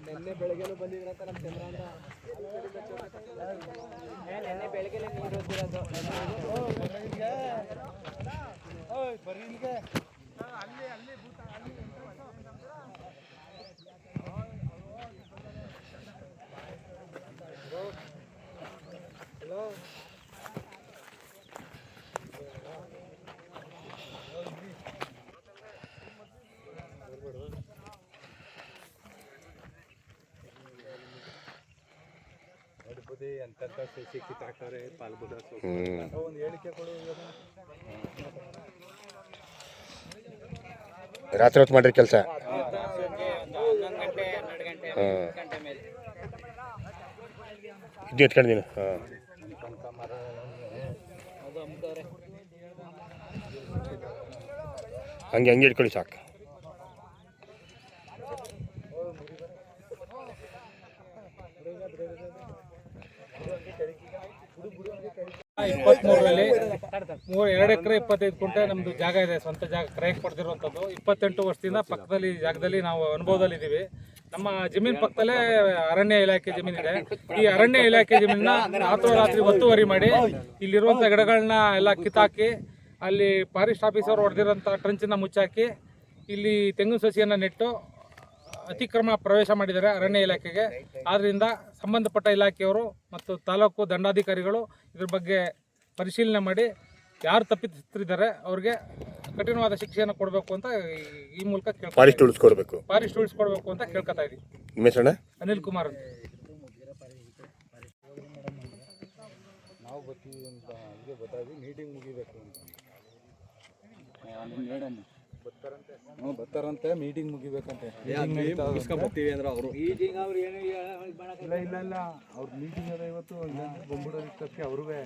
ನಿನ್ನೆ ಬೆಳಗ್ಗೆನೂ ಬಂದಿದ್ರಂತ ನಮ್ಮ ಚಂದ್ರ ಅಂತ. ನಿನ್ನೆ ಬೆಳಗ್ಗೆ ನೀರು ಹೋಗ್ತಿರೋದು ಅಲ್ಲಿ ಭೂತ ಅಲ್ಲಿ ಹಲೋ ಅಂತ ಸಸಿ ಕಿತ್ತಾಕ್ತಾರೆ ಪಾಲ್ಬುದ ಒಂದು ಹೇಳಿಕೆ ಕೊಡು. ರಾತ್ರಿ ಹೊತ್ತು ಮಾಡಿರಿ ಕೆಲಸ. ಇದು ಎತ್ಕೊಂಡಿದ್ದೀನಿ. ಹಂಗೆ ಹಂಗೆ ಇಟ್ಕೊಳ್ಳಿ ಸಾಕು. 23ರಲ್ಲಿ 2 ಎಕರೆ 25 ಗುಂಟೆ ನಮ್ಮದು ಜಾಗ ಇದೆ, ಸ್ವಂತ ಜಾಗ ಕ್ರಯಕ್ಕೆ ಪಡೆದಿರುವಂಥದ್ದು. 28 ವರ್ಷದಿಂದ ಪಕ್ಕದಲ್ಲಿ ಜಾಗದಲ್ಲಿ ನಾವು ಅನುಭವದಲ್ಲಿದ್ದೀವಿ. ನಮ್ಮ ಜಮೀನು ಪಕ್ಕದಲ್ಲೇ ಅರಣ್ಯ ಇಲಾಖೆ ಜಮೀನಿದೆ. ಈ ಅರಣ್ಯ ಇಲಾಖೆ ಜಮೀನನ್ನ ರಾತ್ರೋರಾತ್ರಿ ಒತ್ತುವರಿ ಮಾಡಿ ಇಲ್ಲಿರುವಂಥ ಗಿಡಗಳನ್ನ ಎಲ್ಲ ಕಿತ್ತಾಕಿ ಅಲ್ಲಿ ಫಾರೆಸ್ಟ್ ಆಫೀಸರ್ ಹೊಡೆದಿರೋಂಥ ಟ್ರಂಚನ್ನ ಮುಚ್ಚಾಕಿ ಇಲ್ಲಿ ತೆಂಗಿನ ಸಸಿಯನ್ನು ನೆಟ್ಟು ಅತಿಕ್ರಮ ಪ್ರವೇಶ ಮಾಡಿದ್ದಾರೆ ಅರಣ್ಯ ಇಲಾಖೆಗೆ. ಆದ್ದರಿಂದ ಸಂಬಂಧಪಟ್ಟ ಇಲಾಖೆಯವರು ಮತ್ತು ತಾಲೂಕು ದಂಡಾಧಿಕಾರಿಗಳು ಇದ್ರ ಬಗ್ಗೆ ಪರಿಶೀಲನೆ ಮಾಡಿ ಯಾರು ತಪ್ಪಿತಸ್ಥರಿದ್ದಾರೆ ಅವ್ರಿಗೆ ಕಠಿಣವಾದ ಶಿಕ್ಷೆಯನ್ನು ಕೊಡಬೇಕು ಅಂತ ಈ ಮೂಲಕ ಫಾರೆಸ್ಟ್ ಉಳಿಸ್ಕೊಡ್ಬೇಕು ಅಂತ ಕೇಳ್ಕೊತಾ ಇದ್ದೀವಿ. ನಿಮ್ಮ ಹೆಸರು? ಅನಿಲ್ ಕುಮಾರ್ ಅಂತ. ನಾವು ಬರ್ತೀವಿ ಅಂತ ಹೀಗೆ ಗೊತ್ತಾಗಿ ಮೀಟಿಂಗ್ ಮುಗಿಬೇಕು ಅಂತ ಬರ್ತಾರಂತೆ ಮೀಟಿಂಗ್ ಮುಗಿಬೇಕಂತೆ. ಬರ್ತೀವಿ ಅಂದ್ರೆ ಅವರು ಮೀಟಿಂಗ್ ಅವ್ರು ಏನು ಇಲ್ಲ ಅವ್ರ ಮೀಟಿಂಗ್ ಅದ ಇವತ್ತು ಬೊಂಬುಡೋದಕ್ಕೆ ಅವ್ರಿಗೆ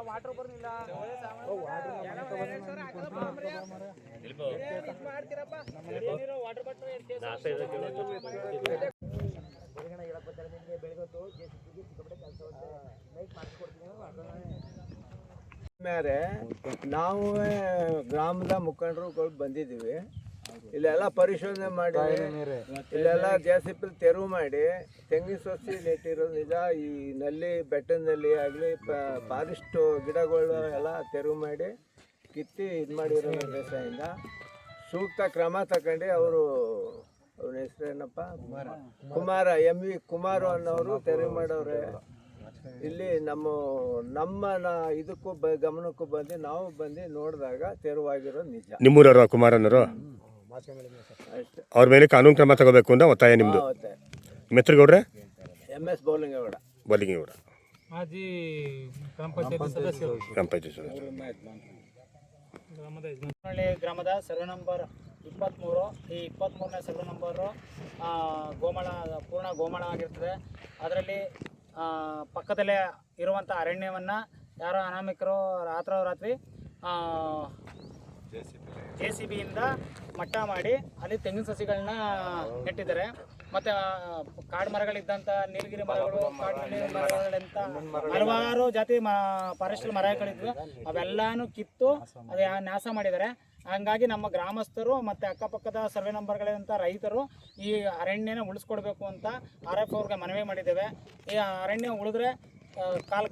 ವಾಟರ್ ಬರ್ನಿಲ್ಲ ನಾವು ಗ್ರಾಮದ ಮುಖಂಡರುಗಳು ಬಂದಿದ್ದೀವಿ. ಇಲ್ಲೆಲ್ಲ ಪರಿಶೋಧನೆ ಮಾಡಿ ಇಲ್ಲೆಲ್ಲ JCB ತೆರವು ಮಾಡಿ ತೆಂಗಿನ ಸಸಿ ನೆಟ್ಟಿರೋದು ನಿಜ. ಈ ನಲ್ಲಿ ಬೆಟ್ಟದಲ್ಲಿ ಆಗಲಿ ಫಾರೆಸ್ಟ್ ಗಿಡಗಳು ಎಲ್ಲ ತೆರವು ಮಾಡಿ ಕಿತ್ತಿ ಇದು ಮಾಡಿರೋ ದೇಶದಿಂದ ಸೂಕ್ತ ಕ್ರಮ ತಗೊಂಡು ಅವರು ಅವ್ರ ಹೆಸರೇನಪ್ಪ ಕುಮಾರ MV ಕುಮಾರ್ ಅನ್ನೋರು ತೆರವು ಮಾಡವ್ರೆ. ಇಲ್ಲಿ ನಮ್ಮ ಇದಕ್ಕೂ ಗಮನಕ್ಕೂ ಬಂದು ನಾವು ಬಂದು ನೋಡಿದಾಗ ತೆರವಾಗಿರೋದು ನಿಜ. ನಿಮ್ಮೂರವರು ಕುಮಾರನ್ನರು ಅವ್ರ ಮೇಲೆ ಕಾನೂನು ಕ್ರಮ ತಗೋಬೇಕು ಅಂತ ಒತ್ತಾಯ ನಿಮ್ಮದು. ಮೆತ್ರಗೌಡ್ರೆ? MS ಬೋಲಿಂಗೇಗೌಡ ಮಾಜಿ ಗ್ರಾಮ ಪಂಚಾಯತ್ ಸದಸ್ಯರು. ಗ್ರಾಮದ ಸರ್ವೆ ನಂಬರ್ 23. ಈ 23ನೇ ಸರ್ವೆ ನಂಬರು ಪೂರ್ಣ ಗೋಮಾಳ ಆಗಿರ್ತದೆ. ಅದರಲ್ಲಿ ಪಕ್ಕದಲ್ಲೇ ಇರುವಂಥ ಅರಣ್ಯವನ್ನು ಯಾರೋ ಅನಾಮಿಕರು ರಾತ್ರೋರಾತ್ರಿ JCBಯಿಂದ ಮಟ್ಟ ಮಾಡಿ ಅಲ್ಲಿ ತೆಂಗಿನ ಸಸಿಗಳನ್ನ ನೆಟ್ಟಿದ್ದಾರೆ. ಮತ್ತು ಕಾಡು ಮರಗಳಿದ್ದಂಥ ನೀಲಗಿರಿ ಮರಗಳು, ಕಾಡು ಮರಗಳಂತ ಹಲವಾರು ಜಾತಿ ಫಾರೆಸ್ಟ್ ಮರಗಳಿದ್ವು, ಅವೆಲ್ಲಾನು ಕಿತ್ತು ಅದೇ ನಾಶ ಮಾಡಿದ್ದಾರೆ. ಹಂಗಾಗಿ ನಮ್ಮ ಗ್ರಾಮಸ್ಥರು ಮತ್ತು ಅಕ್ಕಪಕ್ಕದ ಸರ್ವೆ ನಂಬರ್ಗಳಿಂದ ರೈತರು ಈ ಅರಣ್ಯನ ಉಳಿಸ್ಕೊಡ್ಬೇಕು ಅಂತ RF ಅವ್ರಿಗೆ ಮನವಿ ಮಾಡಿದ್ದೇವೆ. ಈ ಅರಣ್ಯ ಉಳಿದ್ರೆ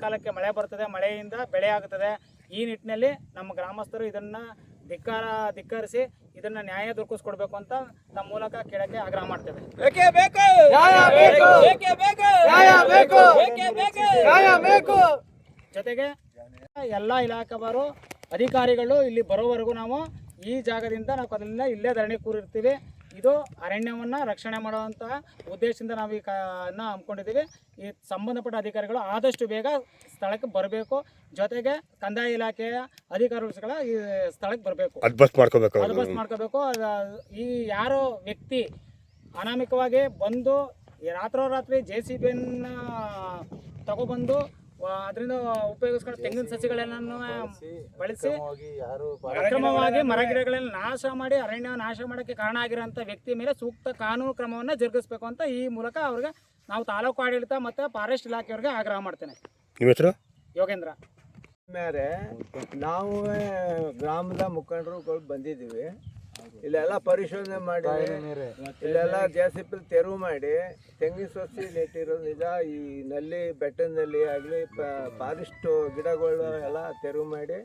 ಕಾಲಕ್ಕೆ ಮಳೆ ಬರ್ತದೆ, ಮಳೆಯಿಂದ ಬೆಳೆ ಆಗುತ್ತದೆ. ಈ ನಿಟ್ಟಿನಲ್ಲಿ ನಮ್ಮ ಗ್ರಾಮಸ್ಥರು ಇದನ್ನು ಧಿಕ್ಕರಿಸಿ ಇದನ್ನು ನ್ಯಾಯ ದೊರಕಿಸ್ಕೊಡ್ಬೇಕು ಅಂತ ನಮ್ಮ ಮೂಲಕ ಕೇಳಕ್ಕೆ ಆಗ್ರಹ ಮಾಡ್ತೇವೆ. ಜೊತೆಗೆ ಎಲ್ಲ ಇಲಾಖೆಯವರು ಅಧಿಕಾರಿಗಳು ಇಲ್ಲಿ ಬರೋವರೆಗೂ ನಾವು ಈ ಜಾಗದಿಂದ ನಾವು ಅದರಿಂದ ಇಲ್ಲೇ ಧರಣಿ ಕೂರಿರ್ತೀವಿ. ಇದು ಅರಣ್ಯವನ್ನು ರಕ್ಷಣೆ ಮಾಡುವಂಥ ಉದ್ದೇಶದಿಂದ ನಾವು ಈ ಹಮ್ಮಿಕೊಂಡಿದ್ದೀವಿ. ಈ ಸಂಬಂಧಪಟ್ಟ ಅಧಿಕಾರಿಗಳು ಆದಷ್ಟು ಬೇಗ ಸ್ಥಳಕ್ಕೆ ಬರಬೇಕು. ಜೊತೆಗೆ ಕಂದಾಯ ಇಲಾಖೆಯ ಅಧಿಕಾರಿಗಳ ಈ ಸ್ಥಳಕ್ಕೆ ಬರಬೇಕು, ಅಡ್ಬಸ್ ಮಾಡ್ಕೋಬೇಕು. ಅಡ್ಬಸ್ ಮಾಡ್ಕೋಬೇಕು. ಈ ಯಾರೋ ವ್ಯಕ್ತಿ ಅನಾಮಿಕವಾಗಿ ಬಂದು ರಾತ್ರೋರಾತ್ರಿ JCB ತಗೊಬಂದು ಅದರಿಂದ ಉಪಯೋಗಿಸ್ಕೊಂಡು ತೆಂಗಿನ ಸಸಿಗಳೆಲ್ಲನೂ ಬಳಸಿ ಅಕ್ರಮವಾಗಿ ಮರ ಗಿಡಗಳನ್ನು ನಾಶ ಮಾಡಿ ಅರಣ್ಯ ನಾಶ ಮಾಡೋಕ್ಕೆ ಕಾರಣ ಆಗಿರೋಂಥ ವ್ಯಕ್ತಿ ಮೇಲೆ ಸೂಕ್ತ ಕಾನೂನು ಕ್ರಮವನ್ನು ಜರುಗಿಸಬೇಕು ಅಂತ ಈ ಮೂಲಕ ಅವ್ರಿಗೆ ನಾವು ತಾಲೂಕು ಆಡಳಿತ ಮತ್ತು ಫಾರೆಸ್ಟ್ ಇಲಾಖೆಯವ್ರಿಗೆ ಆಗ್ರಹ ಮಾಡ್ತೇನೆ. ನಿಮ್ಮ ಹೆಸರು? ಯೋಗೇಂದ್ರ. ಮೇಲೆ ನಾವು ಗ್ರಾಮದ ಮುಖಂಡರುಗಳು ಬಂದಿದ್ದೀವಿ. ಇಲ್ಲೆಲ್ಲ ಪರಿಶೋಧನೆ ಮಾಡಿ ಇಲ್ಲೆಲ್ಲ JCB ತೆರವು ಮಾಡಿ ತೆಂಗಿನ ಸಸಿ ನೆಟ್ಟಿರೋದು ನಿಜ. ಈ ನಲ್ಲಿ ಬೆಟ್ಟದಲ್ಲಿ ಆಗಲಿ ಫಾರೆಸ್ಟ್ ಗಿಡಗಳು ಎಲ್ಲ ತೆರವು ಮಾಡಿ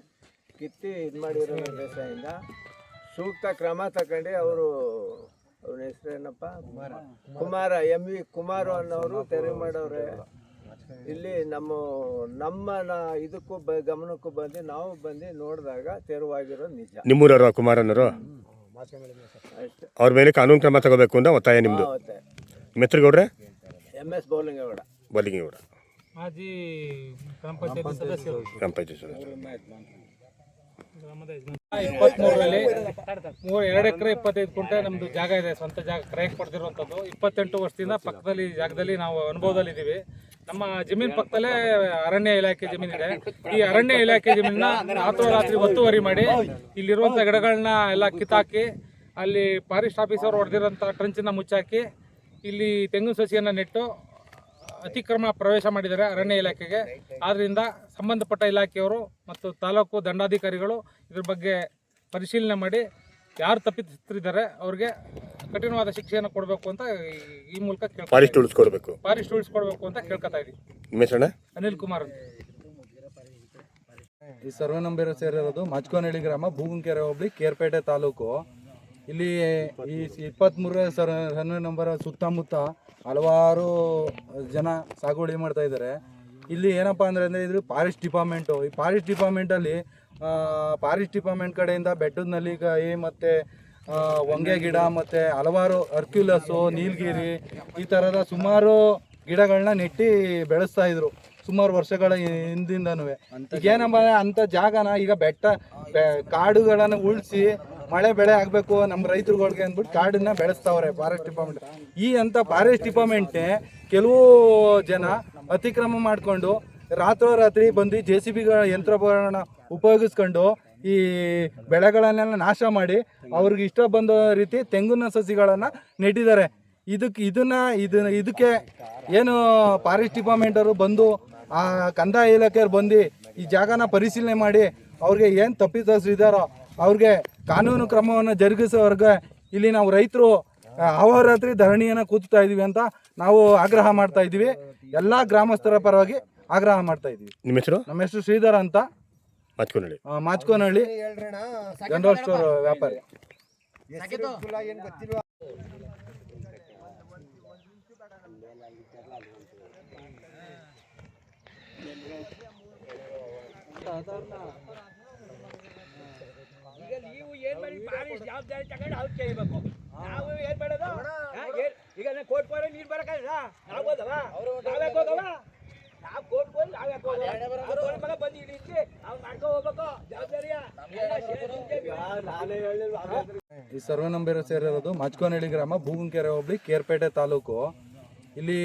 ಕಿತ್ತಿ ಇದು ಮಾಡಿರೋ ದೇಶದಿಂದ ಸೂಕ್ತ ಕ್ರಮ ತಗೊಂಡು ಅವ್ರ ಹೆಸರೇನಪ್ಪ, ಕುಮಾರ MV ಕುಮಾರು ಅನ್ನೋರು ತೆರವು ಮಾಡವ್ರೆ. ಇಲ್ಲಿ ನಮ್ಮ ಇದಕ್ಕೂ ಗಮನಕ್ಕೂ ಬಂದು ನಾವು ಬಂದು ನೋಡಿದಾಗ ತೆರವಾಗಿರೋದು ನಿಜ. ನಿಮ್ಮೂರವರು ಕುಮಾರನ್ನವರು ಅಷ್ಟೇ. ಅವ್ರ ಮೇಲೆ ಕಾನೂನು ಕ್ರಮ ತಗೋಬೇಕು ಅಂತ ಒತ್ತಾಯ ನಿಮ್ಮದು. ನಿಮ್ಮ ಹೆಸರು ಗೌಡ್ರೆ? MS ಬೌಲಿಂಗೇಗೌಡ. ಬಲ್ಲಿಂಗೇಗೌಡ, ಮಾಜಿ ಗ್ರಾಮ ಪಂಚಾಯತ್ ಸದಸ್ಯರು. ಗ್ರಾಮ ಪಂಚಾಯತ್ ಸದಸ್ಯರು. 23ರಲ್ಲಿ 2 ಎಕರೆ 25 ಗುಂಟೆ ನಮ್ಮದು ಜಾಗ ಇದೆ, ಸ್ವಂತ ಜಾಗ ಕ್ರಯಕ್ಕೆ ಪಡೆದಿರುವಂಥದ್ದು. 28 ವರ್ಷದಿಂದ ಪಕ್ಕದಲ್ಲಿ ಜಾಗದಲ್ಲಿ ನಾವು ಅನುಭವದಲ್ಲಿದ್ದೀವಿ. ನಮ್ಮ ಜಮೀನು ಪಕ್ಕದಲ್ಲೇ ಅರಣ್ಯ ಇಲಾಖೆ ಜಮೀನಿದೆ. ಈ ಅರಣ್ಯ ಇಲಾಖೆ ಜಮೀನನ್ನ ರಾತ್ರೋರಾತ್ರಿ ಒತ್ತುವರಿ ಮಾಡಿ ಇಲ್ಲಿರುವಂಥ ಗಿಡಗಳನ್ನ ಎಲ್ಲ ಕಿತ್ತಾಕಿ ಅಲ್ಲಿ ಫಾರೆಸ್ಟ್ ಆಫೀಸರ್ ಹೊಡೆದಿರೋಂಥ ಟ್ರಂಚನ್ನು ಮುಚ್ಚಾಕಿ ಇಲ್ಲಿ ತೆಂಗಿನ ಸಸಿಯನ್ನು ನೆಟ್ಟು ಅತಿಕ್ರಮ ಪ್ರವೇಶ ಮಾಡಿದ್ದಾರೆ ಅರಣ್ಯ ಇಲಾಖೆಗೆ. ಆದ್ದರಿಂದ ಸಂಬಂಧಪಟ್ಟ ಇಲಾಖೆಯವರು ಮತ್ತು ತಾಲೂಕು ದಂಡಾಧಿಕಾರಿಗಳು ಇದ್ರ ಬಗ್ಗೆ ಪರಿಶೀಲನೆ ಮಾಡಿ ಯಾರು ತಪ್ಪಿತಸ್ಥರಿದ್ದಾರೆ ಅವ್ರಿಗೆ ಕಠಿಣವಾದ ಶಿಕ್ಷೆಯನ್ನು ಕೊಡಬೇಕು ಅಂತ ಈ ಮೂಲಕ ಫಾರೆಸ್ಟ್ ಉಳಿಸ್ಕೊಡ್ಬೇಕು ಅಂತ ಕೇಳ್ಕೊತಾ ಇದ್ದೀವಿ. ನಿಮ್ಮ ಹೆಸರು? ಅನಿಲ್ ಕುಮಾರ್ ಅಂತ. ಈ ಸರ್ವೆ ನಂಬರ್ ಸೇರಿರೋದು ಮಚ್ಕೋನಹಳ್ಳಿ ಗ್ರಾಮ, ಬೂಗುಂಕೆರೆ ಹೋಬಳಿ, ಕೇರ್ಪೇಟೆ ತಾಲೂಕು. ಇಲ್ಲಿ ಈ 23 ಸರ್ವೆ ನಂಬರ್ ಸುತ್ತಮುತ್ತ ಹಲವಾರು ಜನ ಸಾಗುವಳಿ ಮಾಡ್ತಾ ಇದ್ದಾರೆ. ಇಲ್ಲಿ ಏನಪ್ಪ ಅಂದರೆ ಇದು ಫಾರೆಸ್ಟ್ ಡಿಪಾರ್ಟ್ಮೆಂಟು. ಈ ಫಾರೆಸ್ಟ್ ಡಿಪಾರ್ಟ್ಮೆಂಟಲ್ಲಿ ಫಾರೆಸ್ಟ್ ಡಿಪಾರ್ಟ್ಮೆಂಟ್ ಕಡೆಯಿಂದ ಬೆಟ್ಟದ ನಲ್ಲಿಕಾಯಿ ಮತ್ತು ಹೊಂಗೆ ಗಿಡ ಮತ್ತು ಹಲವಾರು ಅರ್ಕ್ಯುಲಸ್ಸು, ನೀಲಗಿರಿ ಈ ಥರದ ಸುಮಾರು ಗಿಡಗಳನ್ನ ನೆಟ್ಟು ಬೆಳೆಸ್ತಾ ಇದ್ರು ಸುಮಾರು ವರ್ಷಗಳ ಹಿಂದಿಂದನೂ. ಈಗೇನಪ್ಪ ಅಂಥ ಜಾಗನ ಈಗ ಕಾಡುಗಳನ್ನು ಉಳಿಸಿ ಮಳೆ ಬೆಳೆ ಆಗಬೇಕು ನಮ್ಮ ರೈತರುಗಳಿಗೆ ಅಂದ್ಬಿಟ್ಟು ಕಾಡನ್ನ ಬೆಳೆಸ್ತಾವ್ರೆ ಫಾರೆಸ್ಟ್ ಡಿಪಾರ್ಟ್ಮೆಂಟ್. ಈ ಅಂಥ ಫಾರೆಸ್ಟ್ ಡಿಪಾರ್ಟ್ಮೆಂಟ್ನೇ ಕೆಲವು ಜನ ಅತಿಕ್ರಮ ಮಾಡಿಕೊಂಡು ರಾತ್ರೋರಾತ್ರಿ ಬಂದು JCB ಯಂತ್ರೋಪಕರಣ ಉಪಯೋಗಿಸ್ಕೊಂಡು ಈ ಬೆಳೆಗಳನ್ನೆಲ್ಲ ನಾಶ ಮಾಡಿ ಅವ್ರಿಗೆ ಇಷ್ಟ ಬಂದ ರೀತಿ ತೆಂಗಿನ ಸಸಿಗಳನ್ನು ನೆಟ್ಟಿದ್ದಾರೆ. ಇದಕ್ಕೆ ಏನು ಫಾರೆಸ್ಟ್ ಡಿಪಾರ್ಟ್ಮೆಂಟವರು ಬಂದು ಆ ಕಂದಾಯ ಇಲಾಖೆಯವ್ರು ಬಂದು ಈ ಜಾಗನ ಪರಿಶೀಲನೆ ಮಾಡಿ ಅವ್ರಿಗೆ ಏನು ತಪ್ಪಿತಸ್ಥರಿದ್ದಾರೋ ಅವ್ರಿಗೆ ಕಾನೂನು ಕ್ರಮವನ್ನು ಜರುಗಿಸೋವರೆಗೆ ಇಲ್ಲಿ ನಾವು ರೈತರು ಅಹೋರಾತ್ರಿ ಧರಣಿಯನ್ನು ಕೂತ್ತಾ ಇದ್ದೀವಿ ಅಂತ ನಾವು ಆಗ್ರಹ ಮಾಡ್ತಾ ಇದ್ದೀವಿ. ಎಲ್ಲ ಗ್ರಾಮಸ್ಥರ ಪರವಾಗಿ ಆಗ್ರಹ ಮಾಡ್ತಾ ಇದ್ದೀವಿ. ನಿಮ್ಮ ಹೆಸರು? ನಮ್ಮ ಹೆಸರು ಶ್ರೀಧರ ಅಂತ, ಮಾಚ್ಕೋನಹಳ್ಳಿ ಜನರಲ್ ಸ್ಟೋರ್ ವ್ಯಾಪಾರಿ. ಈಗ ನೀವು ಏನ್ ಮಾಡಿ ಫಾರೆಸ್ಟ್ ಜವಾಬ್ದಾರಿ ತಗೊಂಡು ಅವ್ರು ಕೇಳಬೇಕು. ನಾವು ಏನ್ ಮಾಡೋದು? ಈಗ ಕೋರ್ಟ್ ಹೋದ್ರೆ ನೀರು ಬರಕಾಗಿಲ್ಲ, ನಾವು ಹೋದವ ನಾವ್ಯಾಕೆ ಹೋಗವ? ನಾವು ಕೋರ್ಟ್ ಹೋಗಿ ನಾವ್ಯಾಕೆ ಹೋಗವ? ಮಗ ಬಂದು ಹಿಡಿಸಿ ಅವ್ರು ಮಾಡ್ಕೊ ಹೋಗ್ಬೇಕು ಜವಾಬ್ದಾರಿಯ. ಈ ಸರ್ವೆ ನಂಬರ್ ಸೇರಿರೋದು ಮಚ್ಕೋನಹಳ್ಳಿ ಗ್ರಾಮ, ಬೂಗುಂಕೆರೆ ಹೋಬಳಿ, ಕೇರ್ಪೇಟೆ ತಾಲೂಕು. ಇಲ್ಲಿ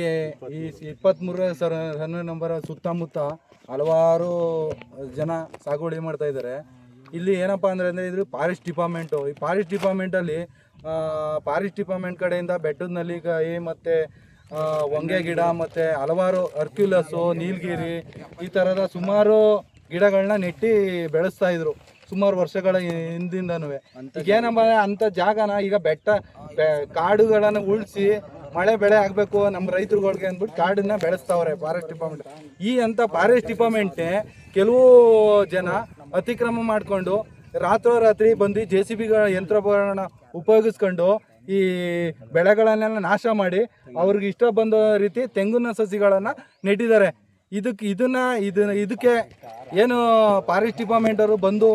ಈ 23 ಸರ್ವೆ ನಂಬರ್ ಸುತ್ತಮುತ್ತ ಹಲವಾರು ಜನ ಸಾಗುವಳಿ ಮಾಡ್ತಾ ಇದ್ದಾರೆ. ಇಲ್ಲಿ ಏನಪ್ಪ ಅಂದರೆ ಇದು ಫಾರೆಸ್ಟ್ ಡಿಪಾರ್ಟ್ಮೆಂಟು. ಈ ಫಾರೆಸ್ಟ್ ಡಿಪಾರ್ಟ್ಮೆಂಟಲ್ಲಿ ಫಾರೆಸ್ಟ್ ಡಿಪಾರ್ಟ್ಮೆಂಟ್ ಕಡೆಯಿಂದ ಬೆಟ್ಟದ ನಲ್ಲಿಕಾಯಿ ಮತ್ತು ಹೊಂಗೆ ಗಿಡ ಮತ್ತು ಹಲವಾರು ಅರ್ಕ್ಯುಲಸ್ಸು, ನೀಲಗಿರಿ ಈ ಥರದ ಸುಮಾರು ಗಿಡಗಳನ್ನ ನೆಟ್ಟು ಬೆಳೆಸ್ತಾ ಇದ್ರು ಸುಮಾರು ವರ್ಷಗಳ ಹಿಂದಿಂದನೂ. ಈಗೇನಪ್ಪ ಅಂಥ ಜಾಗನ ಈಗ ಕಾಡುಗಳನ್ನು ಉಳಿಸಿ ಮಳೆ ಬೆಳೆ ಆಗಬೇಕು ನಮ್ಮ ರೈತರುಗಳಿಗೆ ಅಂದ್ಬಿಟ್ಟು ಕಾಡನ್ನ ಬೆಳೆಸ್ತಾವ್ರೆ ಫಾರೆಸ್ಟ್ ಡಿಪಾರ್ಟ್ಮೆಂಟ್. ಈ ಅಂಥ ಫಾರೆಸ್ಟ್ ಡಿಪಾರ್ಟ್ಮೆಂಟ್ನೇ ಕೆಲವು ಜನ ಅತಿಕ್ರಮ ಮಾಡಿಕೊಂಡು ರಾತ್ರೋರಾತ್ರಿ ಬಂದು JCB ಯಂತ್ರೋಪಕರಣ ಉಪಯೋಗಿಸ್ಕೊಂಡು ಈ ಬೆಳೆಗಳನ್ನೆಲ್ಲ ನಾಶ ಮಾಡಿ ಅವ್ರಿಗೆ ಇಷ್ಟ ಬಂದ ರೀತಿ ತೆಂಗಿನ ಸಸಿಗಳನ್ನು ನೆಟ್ಟಿದ್ದಾರೆ. ಇದಕ್ಕೆ ಏನು ಫಾರೆಸ್ಟ್ ಡಿಪಾರ್ಟ್ಮೆಂಟವರು ಬಂದು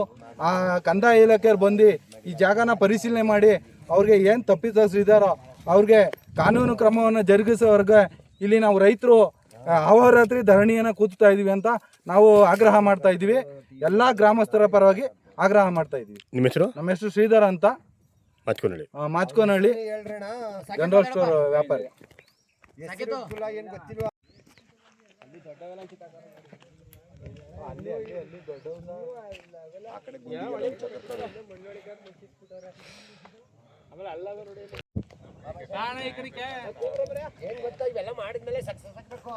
ಆ ಕಂದಾಯ ಇಲಾಖೆಯವ್ರು ಬಂದು ಈ ಜಾಗನ ಪರಿಶೀಲನೆ ಮಾಡಿ ಅವ್ರಿಗೆ ಏನು ತಪ್ಪಿತಸ್ಥರಿದ್ದಾರೋ ಅವ್ರಿಗೆ ಕಾನೂನು ಕ್ರಮವನ್ನು ಜರುಗಿಸೋವರೆಗೆ ಇಲ್ಲಿ ನಾವು ರೈತರು ಅಹೋರಾತ್ರಿ ಧರಣಿಯನ್ನು ಕೂತ್ತಾ ಇದ್ದೀವಿ ಅಂತ ನಾವು ಆಗ್ರಹ ಮಾಡ್ತಾ ಇದ್ದೀವಿ. ಎಲ್ಲ ಗ್ರಾಮಸ್ಥರ ಪರವಾಗಿ ಆಗ್ರಹ ಮಾಡ್ತಾ ಇದ್ದೀವಿ. ನಿಮ್ಮ ಹೆಸರು? ನಮ್ಮ ಹೆಸರು ಶ್ರೀಧರ ಅಂತ, ಮಾಚ್ಕೋನಹಳ್ಳಿ. ಮಾಚ್ಕೋನಹಳ್ಳಿ ಜನರಲ್ ಸ್ಟೋರ್ ವ್ಯಾಪಾರಿ. ಏನ್ ಗೊತ್ತಾ, ಇವೆಲ್ಲ ಮಾಡಿದ್ಮೇಲೆ ಸಕ್ಸಸ್ ಆಗ್ಬೇಕು.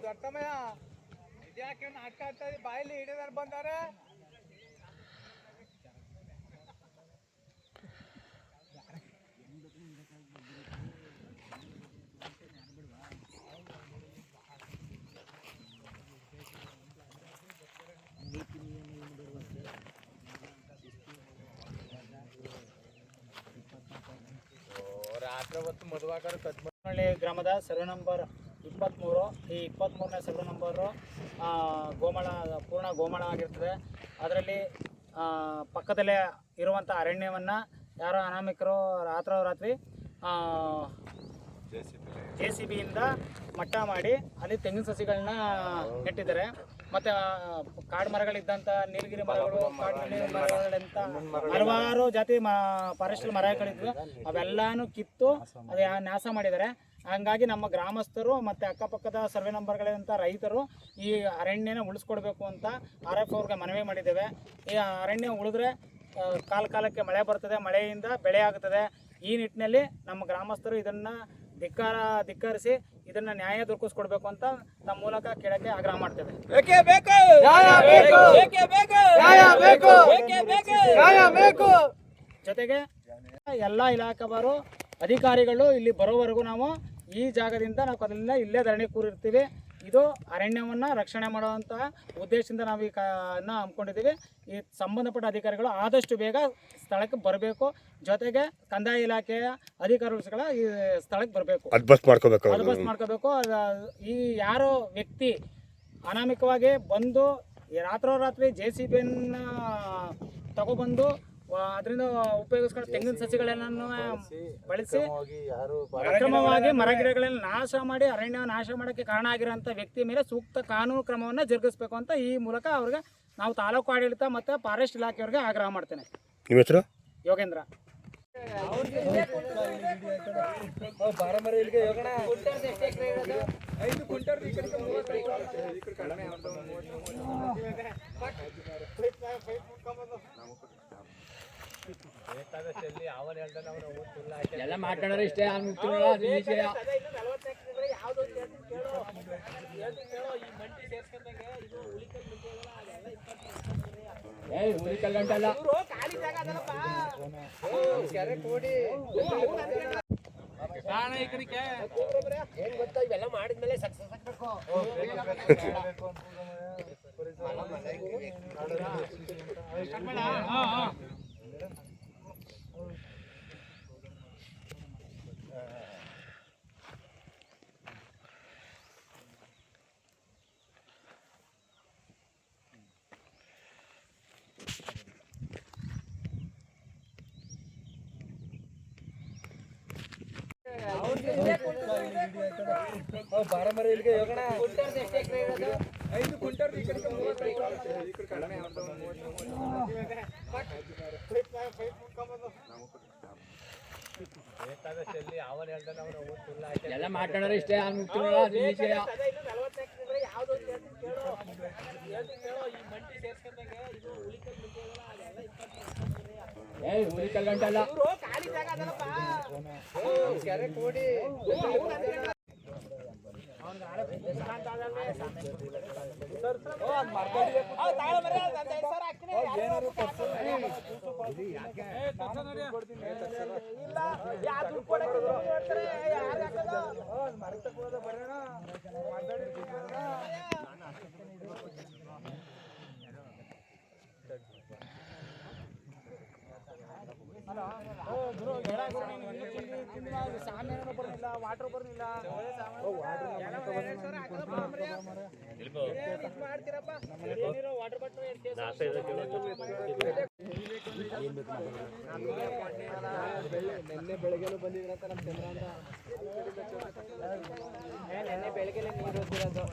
ದೊಡ್ಡಮಯ್ಯ ಇದ್ಯಾಕೆ ನಾಟಕ ಆಡ್ತಾ ಬಾಯಲ್ಲಿ ಹಿಡಿದಾರ ಬಂದಾರೆ. ರಾತ್ರಿ ಹೊತ್ತು ಮದುವಾಗಾರ ಹಳ್ಳಿ ಗ್ರಾಮದ ಸರ್ವೆ ನಂಬರ್ 23. ಈ 23ನೇ ಸರ್ವೆ ನಂಬರು ಗೋಮಾಳ, ಪೂರ್ಣ ಗೋಮಾಳ ಆಗಿರ್ತದೆ. ಅದರಲ್ಲಿ ಪಕ್ಕದಲ್ಲೇ ಇರುವಂಥ ಅರಣ್ಯವನ್ನು ಯಾರೋ ಅನಾಮಿಕರು ರಾತ್ರೋರಾತ್ರಿ JCBಯಿಂದ ಮಟ್ಟ ಮಾಡಿ ಅಲ್ಲಿ ತೆಂಗಿನ ಸಸಿಗಳನ್ನ ನೆಟ್ಟಿದ್ದಾರೆ. ಮತ್ತು ಕಾಡು ಮರಗಳಿದ್ದಂಥ ನೀಲಗಿರಿ ಮರಗಳು, ಕಾಡು ನೀಲಗಿರಿ ಮರಗಳಂತ ಹಲವಾರು ಜಾತಿ ಫಾರೆಸ್ಟ್ ಮರಗಳಿದ್ವು, ಅವೆಲ್ಲಾನು ಕಿತ್ತು ಅದು ನಾಶ ಮಾಡಿದ್ದಾರೆ. ಹಂಗಾಗಿ ನಮ್ಮ ಗ್ರಾಮಸ್ಥರು ಮತ್ತು ಅಕ್ಕಪಕ್ಕದ ಸರ್ವೆ ನಂಬರ್ಗಳಂಥ ರೈತರು ಈ ಅರಣ್ಯನ ಉಳಿಸ್ಕೊಡ್ಬೇಕು ಅಂತ RF ಅವ್ರಿಗೆ ಮನವಿ ಮಾಡಿದ್ದೇವೆ. ಈ ಅರಣ್ಯ ಉಳಿದ್ರೆ ಕಾಲಕ್ಕೆ ಮಳೆ ಬರ್ತದೆ, ಮಳೆಯಿಂದ ಬೆಳೆ ಆಗುತ್ತದೆ. ಈ ನಿಟ್ಟಿನಲ್ಲಿ ನಮ್ಮ ಗ್ರಾಮಸ್ಥರು ಇದನ್ನು ಧಿಕ್ಕರಿಸಿ ಇದನ್ನು ನ್ಯಾಯ ದೊರಕಿಸ್ಕೊಡ್ಬೇಕು ಅಂತ ನಮ್ಮ ಮೂಲಕ ಕೇಳಕ್ಕೆ ಆಗ್ರಹ ಮಾಡ್ತೇವೆ. ಜೊತೆಗೆ ಎಲ್ಲ ಇಲಾಖೆಯವರು ಅಧಿಕಾರಿಗಳು ಇಲ್ಲಿ ಬರೋವರೆಗೂ ನಾವು ಈ ಜಾಗದಿಂದ ನಾವು ಕದಲಿಂದ ಇಲ್ಲೇ ಧರಣಿ ಕೂರಿರ್ತೀವಿ. ಇದು ಅರಣ್ಯವನ್ನು ರಕ್ಷಣೆ ಮಾಡುವಂತಹ ಉದ್ದೇಶದಿಂದ ನಾವು ಈ ಹಮ್ಮಿಕೊಂಡಿದ್ದೀವಿ. ಈ ಸಂಬಂಧಪಟ್ಟ ಅಧಿಕಾರಿಗಳು ಆದಷ್ಟು ಬೇಗ ಸ್ಥಳಕ್ಕೆ ಬರಬೇಕು. ಜೊತೆಗೆ ಕಂದಾಯ ಇಲಾಖೆಯ ಅಧಿಕಾರಿಗಳ ಈ ಸ್ಥಳಕ್ಕೆ ಬರಬೇಕು, ಅದ್ಬಸ್ ಮಾಡ್ಕೋಬೇಕು. ಈ ಯಾರೋ ವ್ಯಕ್ತಿ ಅನಾಮಿಕವಾಗಿ ಬಂದು ರಾತ್ರೋರಾತ್ರಿ JCBಯನ್ನು ತಗೊಬಂದು ಅದರಿಂದ ಉಪಯೋಗಿಸ್ಕೊಂಡು ತೆಂಗಿನ ಸಸಿಗಳನ್ನ ಬಳಸಿ ಅಕ್ರಮವಾಗಿ ಮರಗಿಡಗಳನ್ನ ನಾಶ ಮಾಡಿ ಅರಣ್ಯ ನಾಶ ಮಾಡೋಕ್ಕೆ ಕಾರಣ ಆಗಿರೋಂಥ ವ್ಯಕ್ತಿ ಮೇಲೆ ಸೂಕ್ತ ಕಾನೂನು ಕ್ರಮವನ್ನು ಜರುಗಿಸಬೇಕು ಅಂತ ಈ ಮೂಲಕ ಅವ್ರಿಗೆ ನಾವು ತಾಲೂಕು ಆಡಳಿತ ಮತ್ತು ಫಾರೆಸ್ಟ್ ಇಲಾಖೆಯವ್ರಿಗೆ ಆಗ್ರಹ ಮಾಡ್ತೇನೆ. ನಿಮ್ಮ ಹೆಸರು? ಯೋಗೇಂದ್ರ. ಎಲ್ಲ ಮಾತಾಡೋರು ಇಷ್ಟೇ ಏನ್ ಗೊತ್ತಾ, ಇವೆಲ್ಲ ಮಾಡಿದ್ಮೇಲೆ ಸಕ್ಸಸ್ ಆಗ್ಬೇಕು. 5 ಕುಂಟರ್ ಈ ಕಡೆ 35 ಈ ಕಡೆ ಎಲ್ಲ ಮಾತಾಡೋರು ಇಷ್ಟೇ ಉಳಿಕಲ್ ಗಂಟಲ್ಲ ವಾಟರ್ ಬರ್ನಿಲ್ಲ ನಿನ್ನೆ ಬೆಳಗ್ಗೆನೂ ಬಂದಿದ್ರಂತ ನಮ್ಮ ಚಂದ್ರ ಅಂತ ನಿನ್ನೆ ಬೆಳಗ್ಗೆ ನೀರು ಹೋಗ್ತಿರೋದು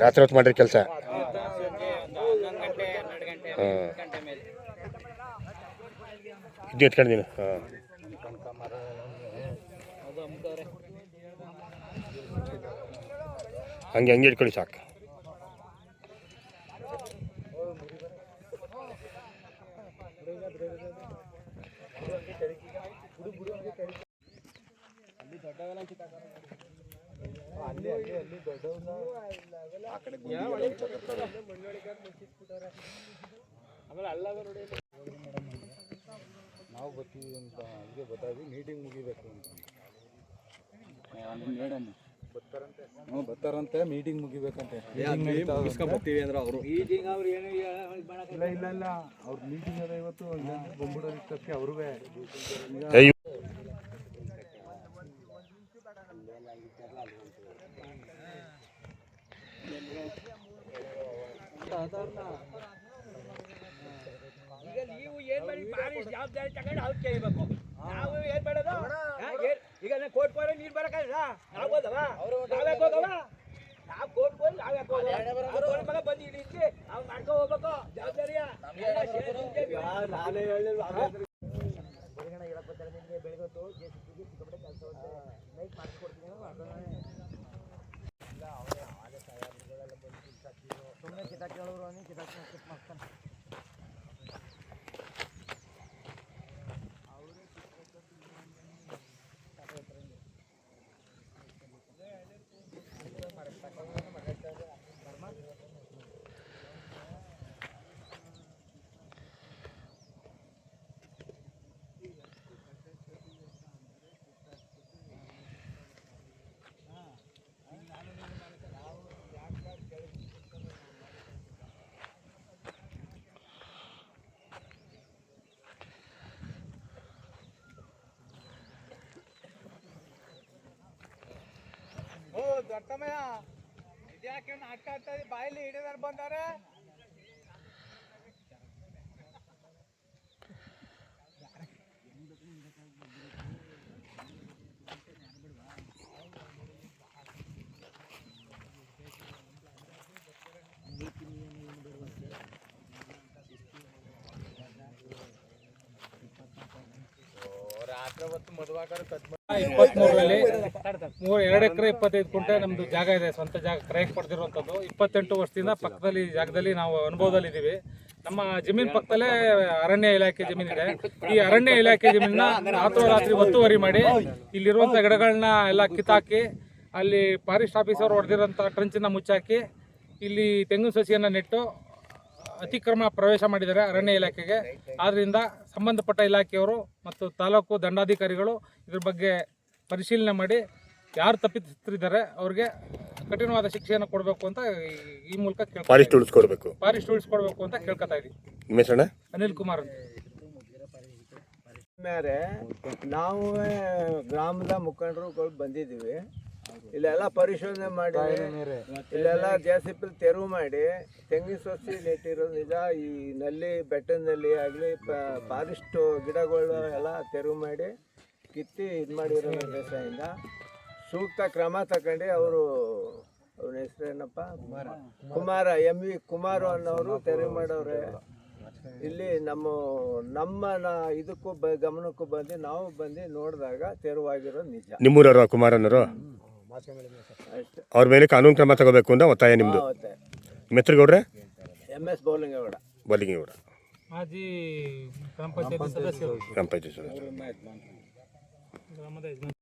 ರಾತ್ರಿ ಹೊತ್ತು ಮಾಡಿರಿ ಕೆಲಸ. ಇದು ಎತ್ಕೊಂಡಿದ್ದೀನಿ. ಹಾಂ, ಹಂಗೆ ಇಟ್ಕೊಳ್ಳಿ ಸಾಕು. ನಾವು ಬರ್ತೀವಿ ಅಂತ ಹಂಗೆ ಗೊತ್ತಾಗಿ ಮೀಟಿಂಗ್ ಮುಗಿಬೇಕು ಅಂತ ಬರ್ತಾರಂತೆ ಮೀಟಿಂಗ್ ಮುಗಿಬೇಕಂತೆ. ಬರ್ತೀವಿ ಅಂದ್ರೆ ಅವರು ಇಲ್ಲ ಅವ್ರ ಮೀಟಿಂಗ್ ಅದ ಇವತ್ತು ಬಂದ್ಬಿಡೋದು ಇಷ್ಟಕ್ಕೆ ಅವ್ರಿಗೆ ಈಗ ನೀವು ಏನ್ ಮಾಡಿ ಭಾರಿ ಜವಾಬ್ದಾರಿ ತಗೊಂಡು ಅವ್ರು ಕೇಳಬೇಕು. ನಾವು ಏನ್ ಮಾಡೋದು ಈಗ ಕೋರ್ಟ್ ಹೋದ್ರೆ ನೀರು ಬರಕಲ್ಲ ನಾವು ಹೋದವ ನಾವೇ ಹೋಗವ ನಾವು ಕೋರ್ಟ್ ಹೋಗಿ ನಾವೇ ಹೋಗವ ಬಂದು ಇಲ್ಲಿ ಇಟ್ಟು ಅವ್ರು ಮಾಡ್ಕೊ ಹೋಗ್ಬೇಕು ಜವಾಬ್ದಾರಿಯ ನಾನೇ ಹೇಳಿಲ್ಲ ಬೆಳಗೊತ್ತು ಜೆಸಿಬಿಗೆ ಸಿಕ್ಕಾಪಟ್ಟೆ ಕೆಲಸ ನೈಟ್ ಮಾಡಿಸ್ಕೊಡ್ತೀನಿ ಸುಮ್ಮನೆ ಕಿತಾಕಿ ಹೇಳೋರು ಕಿತಾಕಿ ಮಾಡ್ತಾನೆ. ದೊಡ್ಡಮಯ್ಯ ಇದ್ಯಾಕೆ ನಾಟಕ ಆಡ್ತಾ ಬಾಯಲ್ಲಿ ಹಿಡಿದಾರ ಬಂದಾರೆ. ರಾತ್ರಿ ಹೊತ್ತು ಮದುವಾಗಾರ 23ರಲ್ಲಿ 2 ಎಕರೆ 25 ಗುಂಟೆ ನಮ್ದು ಜಾಗ ಇದೆ, ಸ್ವಂತ ಜಾಗ ಕ್ರಯಕ್ಕೆ ಪಡೆದಿರುವಂಥದ್ದು. 28 ವರ್ಷದಿಂದ ಪಕ್ಕದಲ್ಲಿ ಜಾಗದಲ್ಲಿ ನಾವು ಅನುಭವದಲ್ಲಿದ್ದೀವಿ. ನಮ್ಮ ಜಮೀನ್ ಪಕ್ಕದಲ್ಲೇ ಅರಣ್ಯ ಇಲಾಖೆ ಜಮೀನಿದೆ. ಈ ಅರಣ್ಯ ಇಲಾಖೆ ಜಮೀನನ್ನ ರಾತ್ರೋರಾತ್ರಿ ಒತ್ತುವರಿ ಮಾಡಿ ಇಲ್ಲಿರುವಂಥ ಗಿಡಗಳನ್ನ ಎಲ್ಲ ಕಿತ್ತಾಕಿ ಅಲ್ಲಿ ಫಾರೆಸ್ಟ್ ಆಫೀಸರ್ ಹೊಡೆದಿರೋಂಥ ಟ್ರಂಚನ್ನ ಮುಚ್ಚಾಕಿ ಇಲ್ಲಿ ತೆಂಗಿನ ಸಸಿಯನ್ನು ನೆಟ್ಟು ಅತಿಕ್ರಮ ಪ್ರವೇಶ ಮಾಡಿದ್ದಾರೆ ಅರಣ್ಯ ಇಲಾಖೆಗೆ. ಆದ್ದರಿಂದ ಸಂಬಂಧಪಟ್ಟ ಇಲಾಖೆಯವರು ಮತ್ತು ತಾಲೂಕು ದಂಡಾಧಿಕಾರಿಗಳು ಇದ್ರ ಬಗ್ಗೆ ಪರಿಶೀಲನೆ ಮಾಡಿ ಯಾರು ತಪ್ಪಿತಸ್ಥರಿದ್ದಾರೆ ಅವ್ರಿಗೆ ಕಠಿಣವಾದ ಶಿಕ್ಷೆಯನ್ನು ಕೊಡಬೇಕು ಅಂತ ಈ ಮೂಲಕ ಫಾರೆಸ್ಟ್ ಉಳಿಸ್ಕೊಡ್ಬೇಕು, ಫಾರೆಸ್ಟ್ ಉಳಿಸ್ಕೊಡ್ಬೇಕು ಅಂತ ಕೇಳ್ಕೊತಾ ಇದೀವಿ. ನಿಮ್ಮ ಹೆಸರಣ್ಣ? ಅನಿಲ್ ಕುಮಾರ್ ಅಂತ. ಮೇಲೆ ನಾವು ಗ್ರಾಮದ ಮುಖಂಡರುಗಳು ಬಂದಿದ್ದೀವಿ. ಇಲ್ಲೆಲ್ಲ ಪರಿಶೋಧನೆ ಮಾಡಿ ಇಲ್ಲೆಲ್ಲ JCB ತೆರವು ಮಾಡಿ ತೆಂಗಿನ ಸಸಿ ನೆಟ್ಟಿರೋದು ನಿಜ. ಈ ನಲ್ಲಿ ಬೆಟ್ಟದಲ್ಲಿ ಆಗಲಿ ಫಾರೆಸ್ಟ್ ಗಿಡಗಳು ಎಲ್ಲ ತೆರವು ಮಾಡಿ ಕಿತ್ತಿ ಇದು ಮಾಡಿರೋ ದೇಶದಿಂದ ಸೂಕ್ತ ಕ್ರಮ ತಗೊಂಡು ಅವರು ಅವ್ರ ಹೆಸರೇನಪ್ಪ ಕುಮಾರ MV ಕುಮಾರ್ ಅನ್ನೋರು ತೆರವು ಮಾಡವ್ರೆ. ಇಲ್ಲಿ ನಮ್ಮ ಇದಕ್ಕೂ ಗಮನಕ್ಕೂ ಬಂದು ನಾವು ಬಂದು ನೋಡಿದಾಗ ತೆರವಾಗಿರೋದು ನಿಜ. ನಿಮ್ಮೂರವರು ಕುಮಾರಣ್ಣರು, ಅಷ್ಟೇ. ಅವ್ರ ಮೇಲೆ ಕಾನೂನು ಕ್ರಮ ತಗೋಬೇಕು ಅಂತ ಒತ್ತಾಯ ನಿಮ್ಮದು. ಮತ್ತೆ ನಿಮ್ಮ ಹೆಸರು ಗೌಡ್ರೆ? MS ಬೌಲಿಂಗೌಡ. ಬಲಿಂಗೇಗೌಡ, ಮಾಜಿ ಗ್ರಾಮ ಪಂಚಾಯತಿ ಸದಸ್ಯರು. ಗ್ರಾಮ ಪಂಚಾಯತ್ ಸದಸ್ಯರು. ಗ್ರಾಮದ ಯಜಮಾನ.